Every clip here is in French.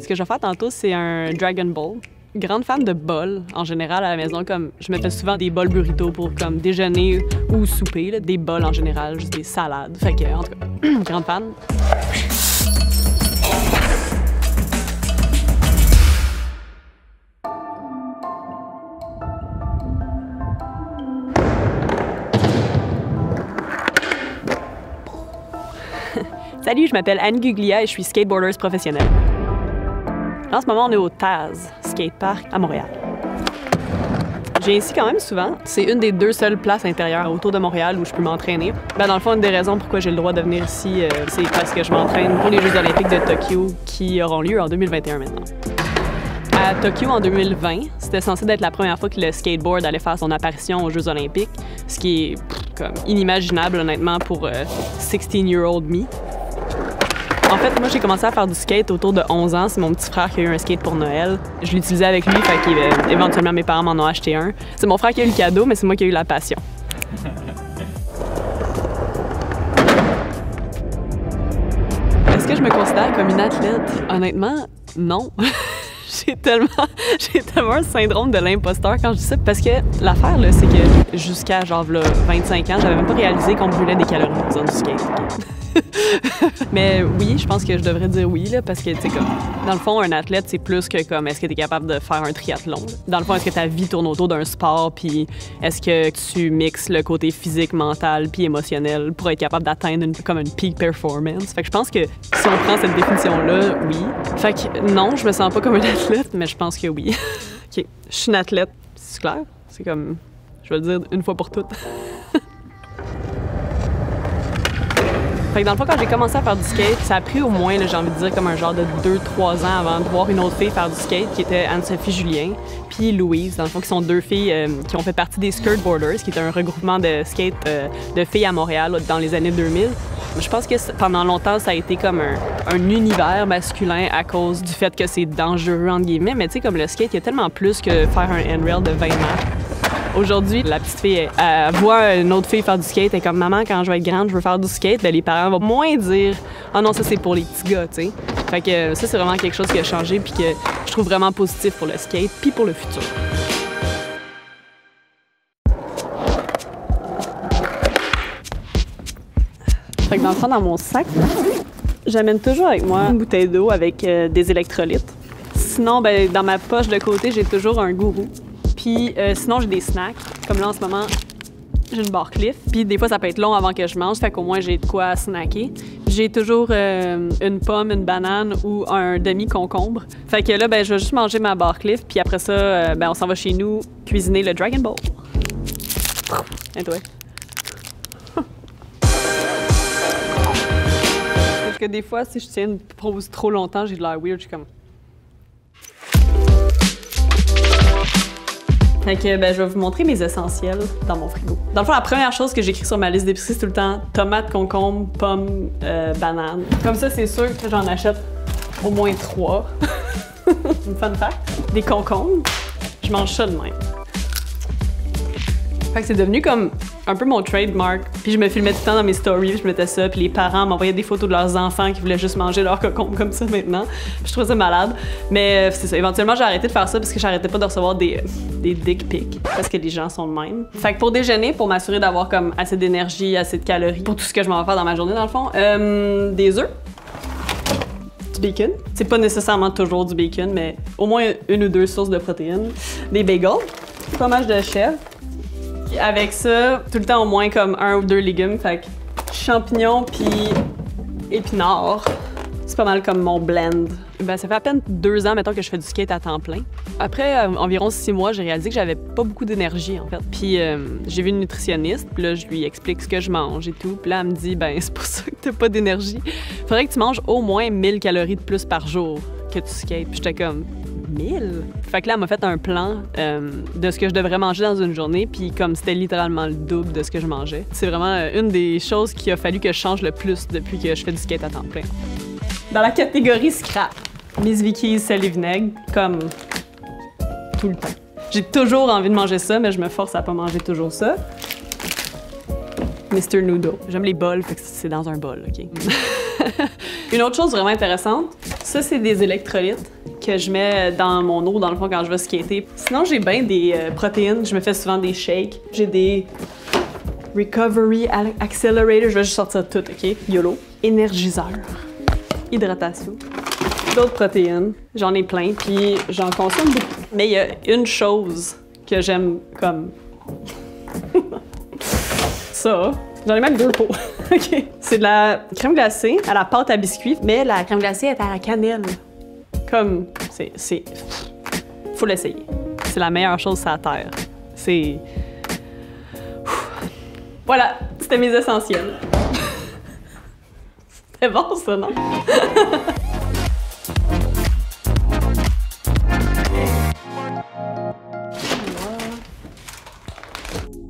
Ce que je vais faire tantôt, c'est un Dragon Ball. Grande fan de bols, en général, à la maison. Comme je me fais souvent des bols burritos pour comme déjeuner ou souper. Là, des bols en général, juste des salades. Fait que, en tout cas, grande fan. Salut, je m'appelle Anne Guglia et je suis skateboardeuse professionnelle. En ce moment, on est au Taz Skatepark à Montréal. J'ai ici quand même souvent. C'est une des 2 seules places intérieures autour de Montréal où je peux m'entraîner. Dans le fond, une des raisons pourquoi j'ai le droit de venir ici, c'est parce que je m'entraîne pour les Jeux olympiques de Tokyo qui auront lieu en 2021 maintenant. À Tokyo en 2020, c'était censé être la première fois que le skateboard allait faire son apparition aux Jeux olympiques, ce qui est comme inimaginable honnêtement pour 16-year-old me. En fait, moi, j'ai commencé à faire du skate autour de 11 ans. C'est mon petit frère qui a eu un skate pour Noël. Je l'utilisais avec lui, fait qu'éventuellement, mes parents m'en ont acheté un. C'est mon frère qui a eu le cadeau, mais c'est moi qui ai eu la passion. Est-ce que je me considère comme une athlète? Honnêtement, non. J'ai tellement un syndrome de l'imposteur quand je dis ça. Parce que l'affaire, là, c'est que jusqu'à genre là, 25 ans, j'avais même pas réalisé qu'on brûlait des calories en faisant du skate. Mais oui, je pense que je devrais dire oui, là, parce que, tu sais, comme, dans le fond, un athlète, c'est plus que comme, est-ce que tu es capable de faire un triathlon? Dans le fond, est-ce que ta vie tourne autour d'un sport, puis est-ce que tu mixes le côté physique, mental, puis émotionnel pour être capable d'atteindre comme une peak performance? Fait que je pense que si on prend cette définition-là, oui. Fait que non, je me sens pas comme une athlète, mais je pense que oui. OK, je suis une athlète, c'est clair? C'est comme, je vais le dire une fois pour toutes. Fait que dans le fond, quand j'ai commencé à faire du skate, ça a pris au moins, j'ai envie de dire, comme un genre de 2-3 ans avant de voir une autre fille faire du skate, qui était Anne-Sophie Julien, puis Louise, dans le fond, qui sont 2 filles qui ont fait partie des Skirtboarders, qui est un regroupement de skate de filles à Montréal là, dans les années 2000. Je pense que pendant longtemps, ça a été comme un univers masculin à cause du fait que c'est dangereux, entre guillemets, mais tu sais, comme le skate, il y a tellement plus que faire un handrail de 20 mètres. Aujourd'hui, la petite fille, elle voit une autre fille faire du skate, elle est comme « Maman, quand je vais être grande, je veux faire du skate », ben les parents vont moins dire « Ah non, ça c'est pour les petits gars », tu sais. Fait que ça, c'est vraiment quelque chose qui a changé puis que je trouve vraiment positif pour le skate puis pour le futur. Fait que dans le fond, dans mon sac, j'amène toujours avec moi une bouteille d'eau avec des électrolytes. Sinon, ben, dans ma poche de côté, j'ai toujours un gourou. Puis sinon, j'ai des snacks. Comme là, en ce moment, j'ai une barre Cliff. Puis des fois, ça peut être long avant que je mange, fait qu'au moins, j'ai de quoi snacker. J'ai toujours une pomme, une banane ou un demi-concombre. Fait que là, ben, je vais juste manger ma barre Cliff. Puis après ça, ben, on s'en va chez nous cuisiner le Dragon Ball. Et toi? Parce que des fois, si je tiens une pause trop longtemps, j'ai de l'air weird. Je suis comme... Fait que ben, je vais vous montrer mes essentiels dans mon frigo. Dans le fond, la première chose que j'écris sur ma liste d'épicerie, c'est tout le temps tomates, concombres, pommes, bananes. Comme ça, c'est sûr que j'en achète au moins 3. Une fun fact. Des concombres, je mange ça de même. Fait que c'est devenu comme un peu mon trademark. Puis je me filmais tout le temps dans mes stories, puis je mettais ça, puis les parents m'envoyaient des photos de leurs enfants qui voulaient juste manger leurs concombres comme ça maintenant. Puis je trouvais ça malade. Mais c'est ça, éventuellement j'ai arrêté de faire ça parce que j'arrêtais pas de recevoir des dick pics, parce que les gens sont de même. Fait que pour déjeuner, pour m'assurer d'avoir comme assez d'énergie, assez de calories, pour tout ce que je m'en vais faire dans ma journée dans le fond, des œufs. Du bacon. C'est pas nécessairement toujours du bacon, mais au moins 1 ou 2 sources de protéines. Des bagels, fromage de chèvre. Avec ça, tout le temps au moins comme 1 ou 2 légumes, fait que champignons puis épinards. C'est pas mal comme mon blend. Ben, ça fait à peine 2 ans, mettons, que je fais du skate à temps plein. Après environ 6 mois, j'ai réalisé que j'avais pas beaucoup d'énergie, en fait. Puis j'ai vu une nutritionniste, puis là, je lui explique ce que je mange et tout. Puis là, elle me dit, ben, c'est pour ça que t'as pas d'énergie. Faudrait que tu manges au moins 1000 calories de plus par jour que tu skates. Puis j'étais comme, 1000? Fait que là, elle m'a fait un plan de ce que je devrais manger dans une journée, puis comme c'était littéralement le double de ce que je mangeais. C'est vraiment une des choses qu'il a fallu que je change le plus depuis que je fais du skate à temps plein. Dans la catégorie scrap, Miss Vicky's sel et vinaigre, comme tout le temps. J'ai toujours envie de manger ça, mais je me force à pas manger toujours ça. Mr. Noodle. J'aime les bols, fait que c'est dans un bol, OK? Une autre chose vraiment intéressante, Ça, c'est des électrolytes que je mets dans mon eau, dans le fond, quand je vais skater. Sinon, j'ai bien des protéines. Je me fais souvent des shakes. J'ai des Recovery Accelerator. Je vais juste sortir tout, OK? YOLO. Énergiseur. Hydratation. D'autres protéines. J'en ai plein, puis j'en consomme beaucoup. Mais il y a une chose que j'aime comme... ça. J'en ai même 2 pots. OK. C'est de la crème glacée à la pâte à biscuits, mais la crème glacée est à la cannelle. Comme, c'est... Faut l'essayer. C'est la meilleure chose sur la Terre. C'est... Voilà, c'était mes essentiels. C'était bon, ça, non?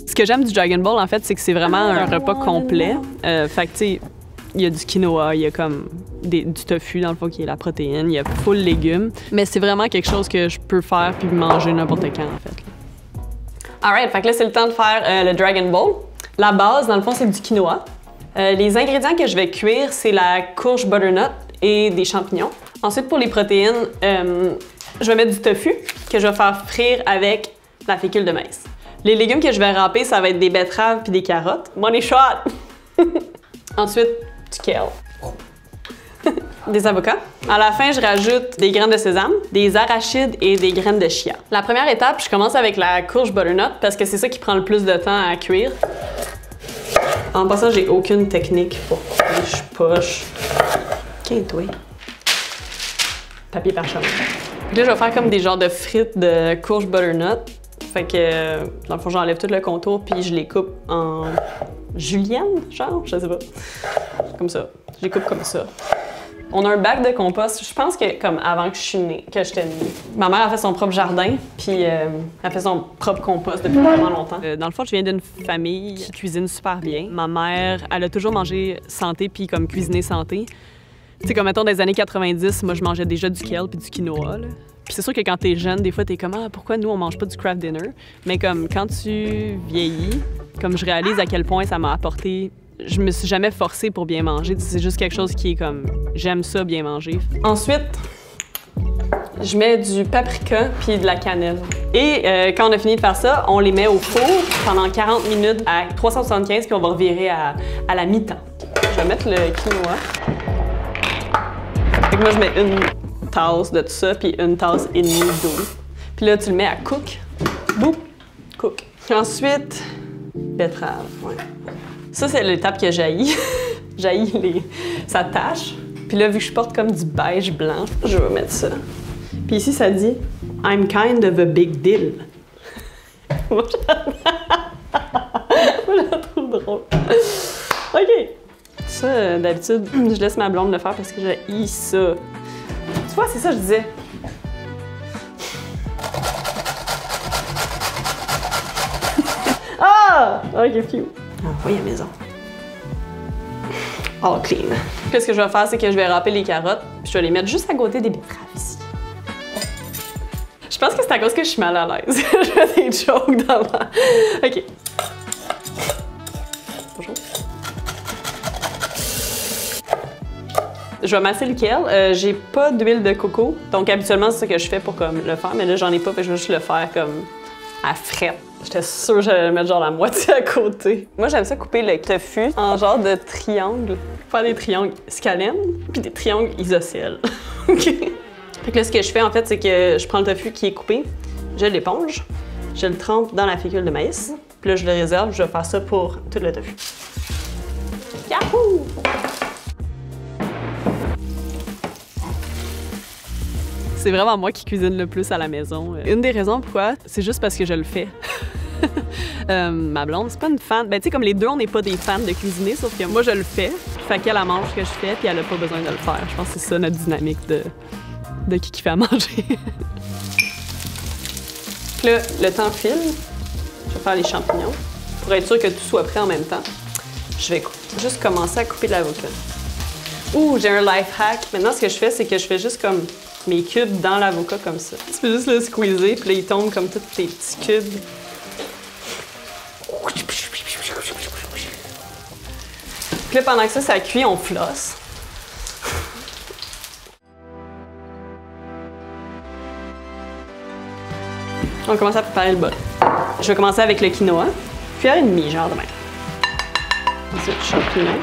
Ce que j'aime du Dragon Ball, en fait, c'est que c'est vraiment un repas complet. Fait que, tu sais, il y a du quinoa, il y a comme du tofu, dans le fond, qui est la protéine, il y a full légumes. Mais c'est vraiment quelque chose que je peux faire puis manger n'importe quand, en fait. Alright, fait que là, c'est le temps de faire le Dragon Ball. La base, dans le fond, c'est du quinoa. Les ingrédients que je vais cuire, c'est la courge butternut et des champignons. Ensuite, pour les protéines, je vais mettre du tofu que je vais faire frire avec la fécule de maïs. Les légumes que je vais râper, ça va être des betteraves puis des carottes. Money shot! Ensuite, du kale. Des avocats. À la fin, je rajoute des graines de sésame, des arachides et des graines de chia. La première étape, je commence avec la courge butternut parce que c'est ça qui prend le plus de temps à cuire. En passant, j'ai aucune technique pour couper, je poche. Qu'est-ce papier parchemin. Là, je vais faire comme des genres de frites de courge butternut. Fait que, dans le fond, j'enlève tout le contour puis je les coupe en julienne, genre, je sais pas. Comme ça. Je les coupe comme ça. On a un bac de compost. Je pense que comme avant que j'étais née, ma mère a fait son propre jardin, puis elle fait son propre compost depuis vraiment longtemps. Dans le fond, je viens d'une famille qui cuisine super bien. Ma mère, elle a toujours mangé santé, puis comme cuisiner santé. Tu sais, comme mettons, dans les années 90, moi, je mangeais déjà du kale puis du quinoa, là. Puis c'est sûr que quand t'es jeune, des fois, t'es comme « Ah, pourquoi nous, on mange pas du craft dinner? » Mais comme quand tu vieillis, comme je réalise à quel point ça m'a apporté... Je me suis jamais forcée pour bien manger. C'est juste quelque chose qui est comme... J'aime ça, bien manger. Ensuite, je mets du paprika puis de la cannelle. Et quand on a fini de faire ça, on les met au four pendant 40 minutes à 375 puis on va revirer à la mi-temps. Je vais mettre le quinoa. Fait que moi, je mets une tasse de tout ça puis une tasse et demie d'eau. Puis là, tu le mets à cook. Boum! Cook. Ensuite, betterave. Ouais. Ça, c'est l'étape que j'haïs. J'haïs ça tâche. Puis là, vu que je porte comme du beige blanc, je vais mettre ça. Puis ici, ça dit « I'm kind of a big deal ». Moi, je la trouve drôle. OK. Ça, d'habitude, je laisse ma blonde le faire parce que j'haïs ça. Tu vois, c'est ça que je disais. Ah! OK, phew. Ah, oui, à la maison. All clean. Puis, ce que je vais faire, c'est que je vais râper les carottes, puis je vais les mettre juste à côté des betteraves ici. Je pense que c'est à cause que je suis mal à l'aise. Je fais des jokes dans ma... OK. Bonjour. Je vais masser le kale. J'ai pas d'huile de coco, donc habituellement, c'est ça que je fais pour comme, le faire, mais là, j'en ai pas, fait que je vais juste le faire comme à frette. J'étais sûre que j'allais mettre genre la moitié à côté. Moi, j'aime ça couper le tofu en genre de triangle. Faire des triangles scalènes, puis des triangles isocèles. OK? Fait que là, ce que je fais, en fait, c'est que je prends le tofu qui est coupé, je l'éponge, je le trempe dans la fécule de maïs, puis là, je le réserve, je vais faire ça pour tout le tofu. Yahoo! C'est vraiment moi qui cuisine le plus à la maison. Une des raisons pourquoi, c'est juste parce que je le fais. Ma blonde, c'est pas une fan. Ben, tu sais, comme les deux, on n'est pas des fans de cuisiner, sauf que moi, je le fais. Fait qu'elle mange ce que je fais, puis elle a pas besoin de le faire. Je pense que c'est ça notre dynamique de qui fait à manger. Là, le temps file. Je vais faire les champignons. Pour être sûr que tout soit prêt en même temps, je vais juste commencer à couper de l'avocat. Ouh, j'ai un life hack. Maintenant, ce que je fais, c'est que je fais juste comme mes cubes dans l'avocat comme ça. Tu peux juste le squeezer, puis là, il tombe comme tous tes petits cubes. Puis là, pendant que ça cuit, on flosse. On va commencer à préparer le bol. Je vais commencer avec le quinoa. Cuillère et demie, genre de même. Ensuite, champignons.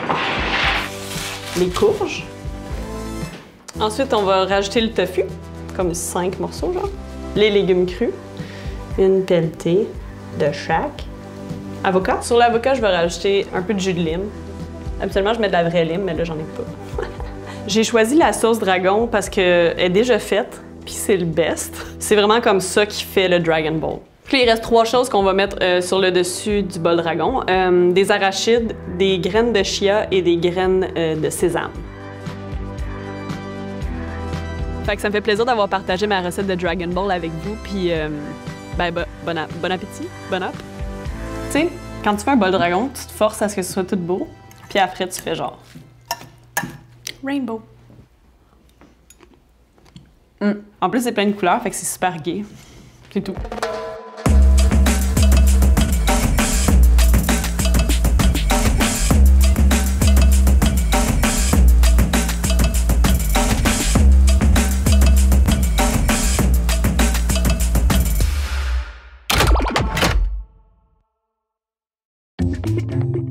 Les courges. Ensuite, on va rajouter le tofu, comme 5 morceaux, genre. Les légumes crus. Une pelletée de chaque. Avocat. Sur l'avocat, je vais rajouter un peu de jus de lime. Habituellement, je mets de la vraie lime, mais là, j'en ai pas. J'ai choisi la sauce dragon parce qu'elle est déjà faite, puis c'est le best. C'est vraiment comme ça qui fait le Dragon Ball. Puis il reste 3 choses qu'on va mettre sur le dessus du bol dragon. Des arachides, des graines de chia et des graines de sésame. Fait que ça me fait plaisir d'avoir partagé ma recette de Dragon Ball avec vous, puis bon appétit, bon app. Tu sais, quand tu fais un bol dragon, tu te forces à ce que ce soit tout beau, puis après tu fais genre rainbow. En plus, c'est plein de couleurs, fait que c'est super gai. C'est tout.